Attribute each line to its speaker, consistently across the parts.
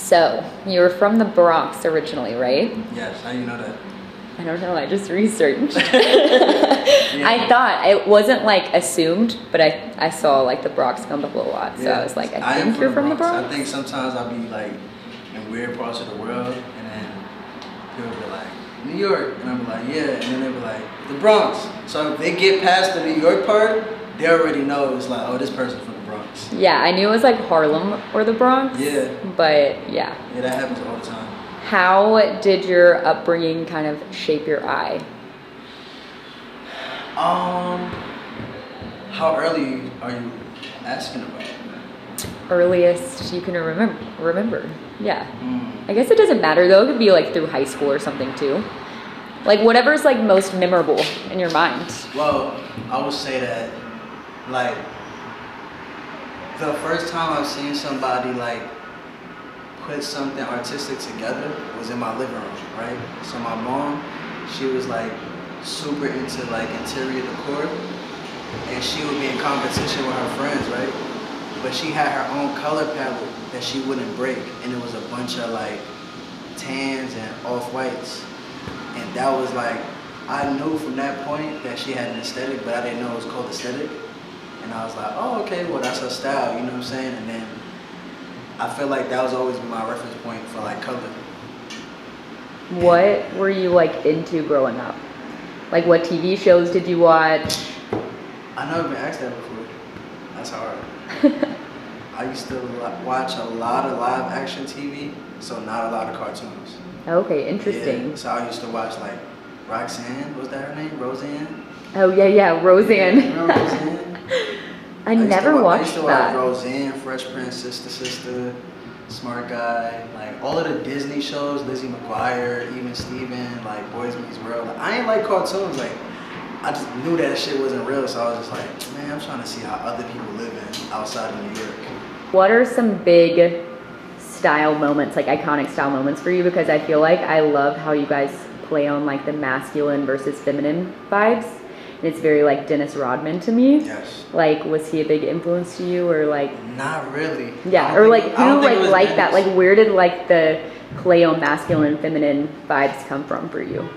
Speaker 1: So, you were from the Bronx originally, right?
Speaker 2: Yes, how you know that?
Speaker 1: I don't know, I just researched.
Speaker 2: Yeah.
Speaker 1: I thought, it wasn't like assumed, but I saw like the Bronx come up a lot. So
Speaker 2: Yeah.
Speaker 1: I was like,
Speaker 2: I
Speaker 1: I think you're from the Bronx.
Speaker 2: I think sometimes I'll be like in weird parts of the world, and then people be like, New York, and I'll be like, yeah, and then they'll be like, the Bronx. So if they get past the New York part, they already know it's like, oh, this person's from the Bronx.
Speaker 1: Yeah, I knew it was like Harlem or the Bronx.
Speaker 2: Yeah.
Speaker 1: But yeah.
Speaker 2: Yeah, that happens all the time.
Speaker 1: How did your upbringing kind of shape your eye?
Speaker 2: How early are you asking about?
Speaker 1: Earliest you can remember. Yeah. I guess it doesn't matter though. It could be like through high school or something too. Like whatever's like most memorable in your mind.
Speaker 2: Well, I would say that like the first time I've seen somebody like put something artistic together was in my living room, right? So my mom, she was like super into like interior decor, and she would be in competition with her friends, right? But she had her own color palette that she wouldn't break, and it was a bunch of like tans and off-whites, and that was like, I knew from that point that she had an aesthetic, but I didn't know it was called aesthetic, and I was like, oh, okay, well that's her style, you know what I'm saying? And then I feel like that was always my reference point for like color.
Speaker 1: What were you like into growing up? Like what TV shows did you watch?
Speaker 2: I never been asked that before. That's hard. I used to watch a lot of live action TV, so not a lot of cartoons.
Speaker 1: Okay, interesting.
Speaker 2: Yeah, so I used to watch like Roxanne, was that her name? Roseanne?
Speaker 1: Oh yeah, Roseanne.
Speaker 2: Yeah, remember Roseanne?
Speaker 1: I never watched
Speaker 2: I used to
Speaker 1: that.
Speaker 2: watch Roseanne, Fresh Prince, Sister, Smart Guy, like all of the Disney shows, Lizzie McGuire, Even Steven, like Boys Meets World. Like, I ain't like cartoons, like I just knew that shit wasn't real, so I was just like, man, I'm trying to see how other people live in outside of New York.
Speaker 1: What are some big style moments, like iconic style moments for you? Because I feel like I love how you guys play on like the masculine versus feminine vibes. And it's very like Dennis Rodman to me.
Speaker 2: Yes.
Speaker 1: Like, was he a big influence to you, or like?
Speaker 2: Not really.
Speaker 1: Yeah, or like who like that? Like, where did like the play on masculine and feminine vibes come from for you?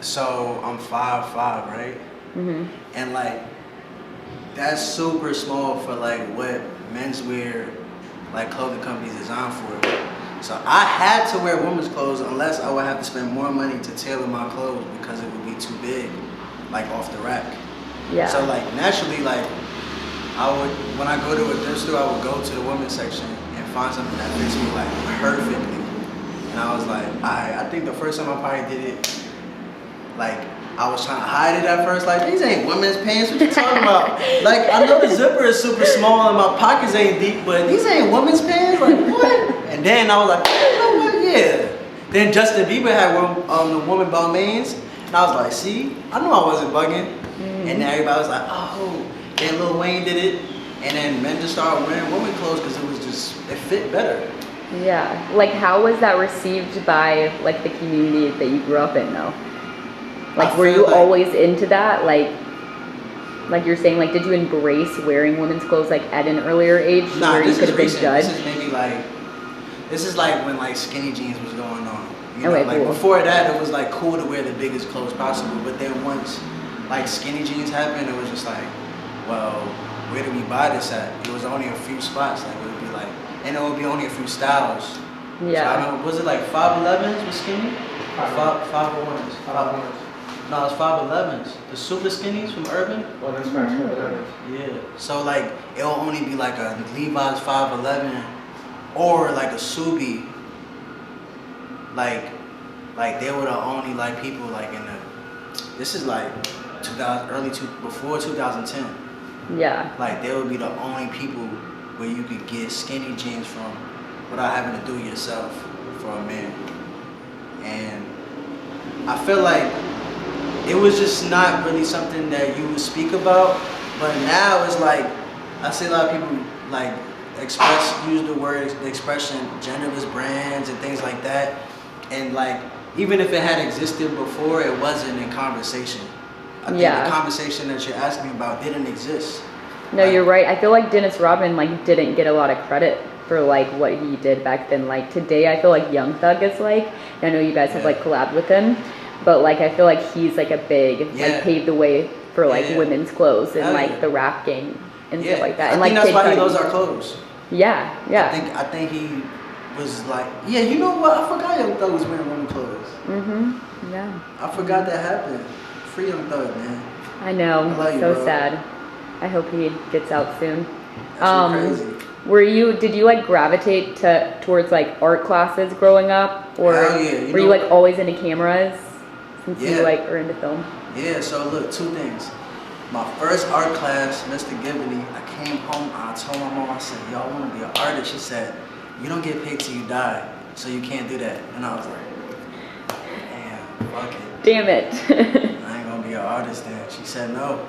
Speaker 2: So I'm 5'5", right?
Speaker 1: Mm-hmm.
Speaker 2: And like that's super small for like what menswear like clothing companies design for. So I had to wear women's clothes unless I would have to spend more money to tailor my clothes because it would be too big, like off the rack.
Speaker 1: Yeah.
Speaker 2: So like naturally, like when I go to a thrift store, I would go to the women's section and find something that fits me like perfectly. And I was like, I think the first time I probably did it, like I was trying to hide it at first, like these ain't women's pants, what you talking about? Like I know the zipper is super small and my pockets ain't deep, but these ain't women's pants, like what? And then I was like, you know what, yeah. Then Justin Bieber had the Woman Balmains, and I was like, see, I knew I wasn't bugging. Mm-hmm. And then everybody was like, oh. Then Lil Wayne did it, and then men just started wearing women clothes because it fit better.
Speaker 1: Yeah, like how was that received by like the community that you grew up in though? Like were you always into that? Like you're saying, like did you embrace wearing women's clothes like at an earlier age where you could have been judged?
Speaker 2: This is maybe like, this is like when like skinny jeans was going on. You know,
Speaker 1: okay,
Speaker 2: like
Speaker 1: cool.
Speaker 2: before that it was like cool to wear the biggest clothes possible, but then once like skinny jeans happened, it was just like, well, where do we buy this at? It was only a few spots, like it would be like, and it would be only a few styles.
Speaker 1: Yeah.
Speaker 2: So I remember, was it like 5'11s was skinny? 5'1s. No, it's 5'11s. The super skinnies from Urban.
Speaker 3: Oh, that's right.
Speaker 2: Yeah. So like it'll only be like a Levi's 5'11 or like a Subi. Like they were the only like people like in the. This is like before 2010.
Speaker 1: Yeah.
Speaker 2: Like they would be the only people where you could get skinny jeans from without having to do it yourself for a man. And I feel like it was just not really something that you would speak about, but now it's like, I see a lot of people like use the expression genderless brands and things like that, and like, even if it had existed before, it wasn't in conversation. I think the conversation that you're asking me about didn't exist.
Speaker 1: No, you're right. I feel like Dennis Rodman like didn't get a lot of credit for like what he did back then. Like today I feel like Young Thug is like, and I know you guys have like collabed with him, but like I feel like he's like a big like paved the way for like women's clothes and like the rap game and stuff like that. And
Speaker 2: I
Speaker 1: like
Speaker 2: think that's why he loves our clothes.
Speaker 1: Yeah.
Speaker 2: I think he was like, yeah, you know what? I forgot Young Thug was wearing women's clothes.
Speaker 1: Yeah.
Speaker 2: I forgot that happened. Free Young Thug, man.
Speaker 1: I know.
Speaker 2: I
Speaker 1: so
Speaker 2: bro.
Speaker 1: Sad. I hope he gets out soon.
Speaker 2: That's
Speaker 1: crazy. Did you like gravitate towards like art classes growing up, or were you like always into cameras since you like are into film?
Speaker 2: Yeah. So look, two things. My first art class, Mr. Gibney, I came home, I told my mom, I said, yo, I want to be an artist. She said, you don't get paid till you die, so you can't do that. And I was like, damn, fuck it.
Speaker 1: Damn it.
Speaker 2: I ain't gonna be an artist then. She said no.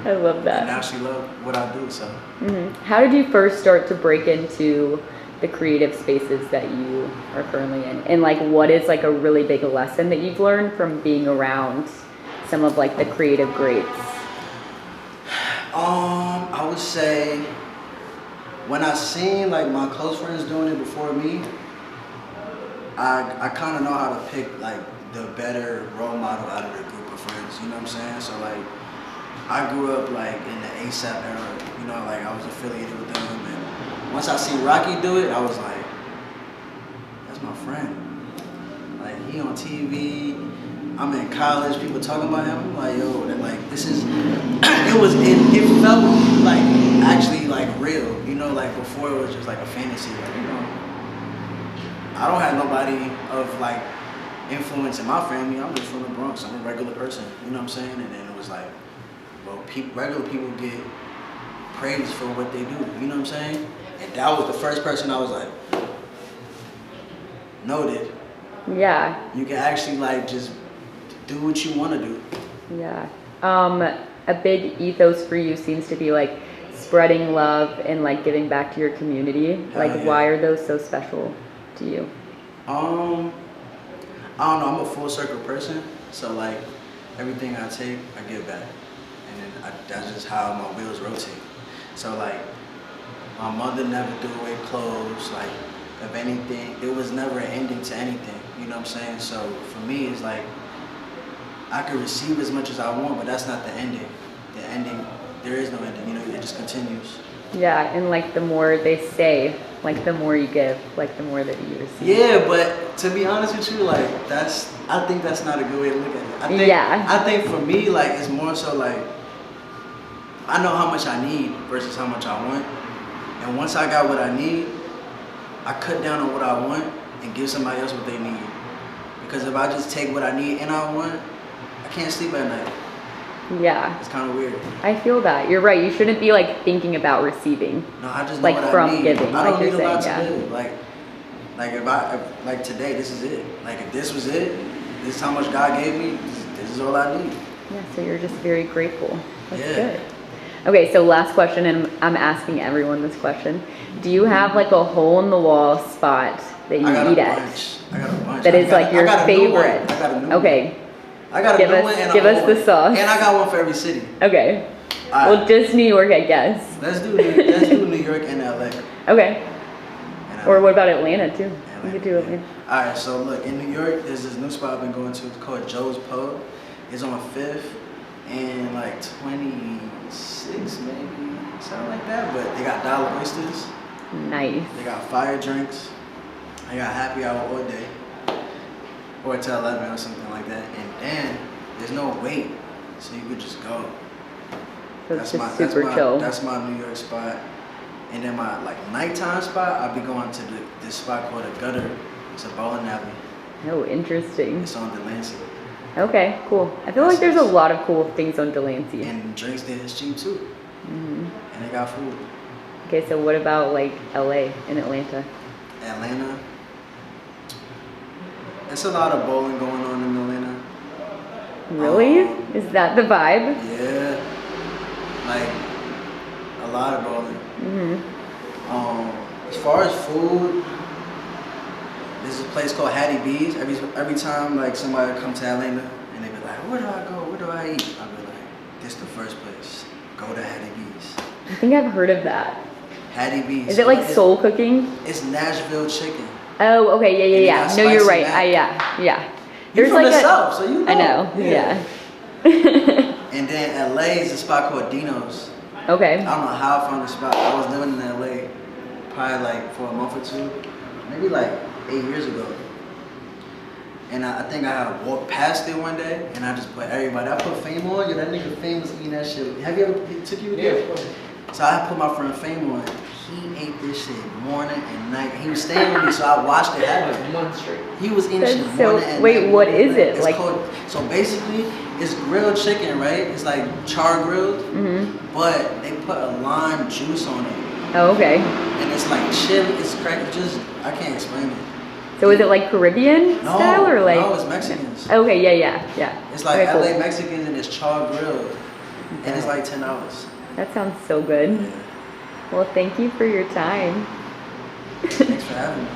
Speaker 1: I love that.
Speaker 2: And now she loves what I do, so.
Speaker 1: How did you first start to break into the creative spaces that you are currently in? And like, what is like a really big lesson that you've learned from being around some of like the creative greats?
Speaker 2: I would say when I seen like my close friends doing it before me, I kind of know how to pick like the better role model out of the group of friends. You know what I'm saying? So like, I grew up like in the ASAP era. You know, like I was affiliated with them, and once I seen Rocky do it, I was like, that's my friend. Like he on TV. I'm in college, people talking about him. I'm like, yo, they're like, this is, it felt like actually like real, you know, like before it was just like a fantasy, like, you know. I don't have nobody of like influence in my family. I'm just from the Bronx. I'm a regular person, you know what I'm saying? And then it was like, well, regular people get praised for what they do, you know what I'm saying? And that was the first person I was like, noted.
Speaker 1: Yeah.
Speaker 2: You can actually like just do what you want to do.
Speaker 1: Yeah. A big ethos for you seems to be like spreading love and like giving back to your community. Like, why are those so special to you?
Speaker 2: I don't know. I'm a full circle person, so like everything I take, I give back, and then that's just how my wheels rotate. So like, my mother never threw away clothes. Like, if anything, it was never an ending to anything. You know what I'm saying? So for me, it's like, I can receive as much as I want, but that's not the ending. The ending, there is no ending, you know, it just continues. Yeah,
Speaker 1: and like the more they say, like the more you give, like the more that you receive.
Speaker 2: Yeah, but to be honest with you, like I think that's not a good way to look at it. I think for me, like it's more so like, I know how much I need versus how much I want. And once I got what I need, I cut down on what I want and give somebody else what they need. Because if I just take what I need and I want, I can't sleep at night.
Speaker 1: Yeah.
Speaker 2: It's kind of weird.
Speaker 1: I feel that. You're right. You shouldn't be like thinking about receiving.
Speaker 2: No, I just know
Speaker 1: like
Speaker 2: what
Speaker 1: from
Speaker 2: I need.
Speaker 1: giving.
Speaker 2: I don't
Speaker 1: like
Speaker 2: need
Speaker 1: you're
Speaker 2: a lot
Speaker 1: saying,
Speaker 2: to live. Like if like today, this is it. Like if this was it, this is how much God gave me. This is all I need.
Speaker 1: Yeah. So you're just very grateful. That's good.
Speaker 3: Okay, so last question, and I'm asking everyone this question. Do you have like a hole in the wall spot that you eat at?
Speaker 2: I got a bunch.
Speaker 3: That is like your favorite.
Speaker 2: I got a new one.
Speaker 3: Okay.
Speaker 2: I got a new one and
Speaker 3: give us the sauce.
Speaker 2: And I got one for every city.
Speaker 3: Okay.
Speaker 2: Right.
Speaker 3: Well, just New York, I guess.
Speaker 2: Let's do New York and LA.
Speaker 3: Okay. Or what about Atlanta too? We could do Atlanta.
Speaker 2: All right, so look, in New York, there's this new spot I've been going to. It's called Joe's Pub. It's on 5th and like 26 maybe, something like that. But they got dollar oysters.
Speaker 3: Nice.
Speaker 2: They got fire drinks. I got happy hour all day. Or till 11 or something like that. And then there's no wait, so you could just go.
Speaker 3: So it's just super chill.
Speaker 2: That's my New York spot. And then my like nighttime spot, I'll be going to this spot called The Gutter. It's a bowling alley.
Speaker 3: Oh, interesting.
Speaker 2: It's on Delancey.
Speaker 3: Okay, cool. I feel like there's a lot of cool things on Delancey.
Speaker 2: And drinks there is cheap too.
Speaker 3: Mm-hmm.
Speaker 2: And they got food.
Speaker 3: Okay, so what about like LA and Atlanta?
Speaker 2: Atlanta. There's a lot of bowling going on in Atlanta.
Speaker 3: Really? Is that the vibe?
Speaker 2: Yeah. Like a lot of bowling.
Speaker 3: Mm-hmm.
Speaker 2: As far as food, there's a place called Hattie B's. Every time like somebody come to Atlanta and they be like, where do I go? Where do I eat? I'll be like, this the first place. Go to Hattie B's.
Speaker 3: I think I've heard of that.
Speaker 2: Hattie B.
Speaker 3: Is it like soul cooking?
Speaker 2: It's Nashville chicken.
Speaker 3: Oh, okay,
Speaker 2: And
Speaker 3: yeah,
Speaker 2: you
Speaker 3: yeah,
Speaker 2: got
Speaker 3: yeah. No, you're
Speaker 2: spicy
Speaker 3: right.
Speaker 2: mac.
Speaker 3: Yeah.
Speaker 2: You're from the South, so you know.
Speaker 3: I know, yeah.
Speaker 2: And then LA is a spot called Dino's.
Speaker 3: Okay.
Speaker 2: I don't know how I found the spot. I was living in LA probably like for a month or two, maybe like 8 years ago. And I think I walked past it one day, and I just put everybody. I put Fame on. That nigga Fame was eating that shit. Have you ever took you with
Speaker 4: Yeah,
Speaker 2: that?
Speaker 4: of course.
Speaker 2: So I put my friend Fame on. He ate this shit morning and night. He was staying with me, so I watched it happen.
Speaker 4: Like months straight.
Speaker 2: He was eating
Speaker 3: That's
Speaker 2: shit
Speaker 3: so-
Speaker 2: morning and
Speaker 3: wait,
Speaker 2: night.
Speaker 3: what
Speaker 2: morning and
Speaker 3: is
Speaker 2: night.
Speaker 3: it?
Speaker 2: It's
Speaker 3: Like-
Speaker 2: called, so basically, it's grilled chicken, right? It's like char grilled, but they put a lime juice on it,
Speaker 3: Oh, okay.
Speaker 2: and it's like chili. It's crack. Just I can't explain it.
Speaker 3: So is it like Caribbean
Speaker 2: No,
Speaker 3: style or like?
Speaker 2: no, it's Mexicans.
Speaker 3: Okay, yeah.
Speaker 2: It's like
Speaker 3: Okay, cool.
Speaker 2: LA Mexicans and it's char grilled, and it's like $10.
Speaker 3: That sounds so good.
Speaker 2: Yeah.
Speaker 3: Well, thank you for your time.
Speaker 2: Thanks for having me.